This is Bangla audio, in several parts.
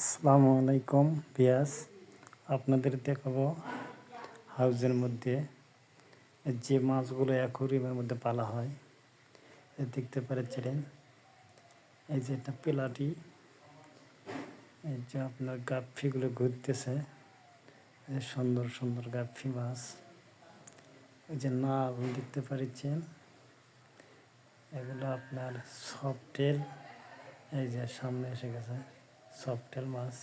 আসসালামু আলাইকুম পিয়াস, আপনাদের দেখাবো হাউজের মধ্যে যে মাছগুলো অ্যাকুয়ারিয়ামের মধ্যে পালা হয়। দেখতে পাচ্ছেন এই যে একটা পেলাটি, এই যে আপনার গাপ্পিগুলো ঘুরতেছে, সুন্দর সুন্দর গাপ্পি মাছ। এই যে নাল দেখতে পাচ্ছেন, এগুলো আপনার সফটেল, এই যে সামনে এসে গেছে সফটেল মাছ।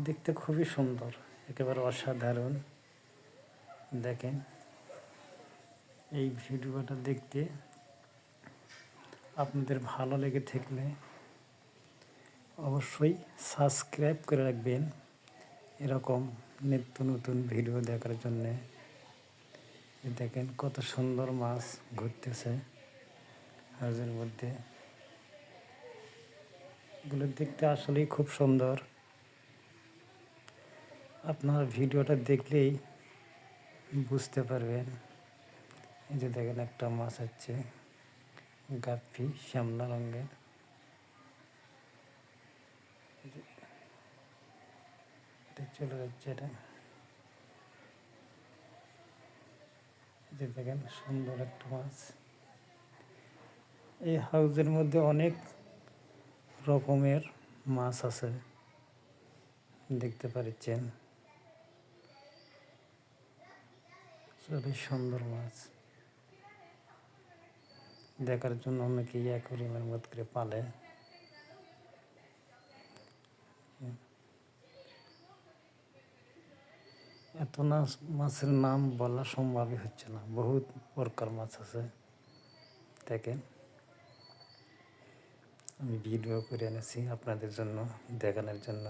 দেখতে খুবই সুন্দর, একেবারে অসাধারণ। দেখেন এই ভিডিওটা দেখতে আপনাদের ভালো লেগে থাকলে অবশ্যই সাবস্ক্রাইব করে রাখবেন এরকম নিত্য নতুন ভিডিও দেখার জন্যে। দেখেন কত সুন্দর মাছ ঘুরতেছে হাউজের মধ্যে। এগুলো দেখতে আসলেই খুব সুন্দর। আপনার ভিডিওটা দেখলেই বুঝতে পারবেন। এই যে দেখেন একটা মাছ হচ্ছে গাপ্পি, শ্যামলা রঙের। এটা চলে যাচ্ছে, এটা যে দেখেন সুন্দর একটা মাছ। এই হাউজের মধ্যে অনেক রকমের মাছ আছে, দেখতে পাচ্ছেন। খুবই সুন্দর মাছ, দেখার জন্য অনেকেই অ্যাকুয়ারিয়ামের মধ্যে করে পালে। এত মাছের নাম বলা সম্ভবই হচ্ছে না, বহুত প্রকার মাছ আছে। দেখেন আমি ভিডিও করে এনেছি আপনাদের জন্য, দেখানোর জন্য।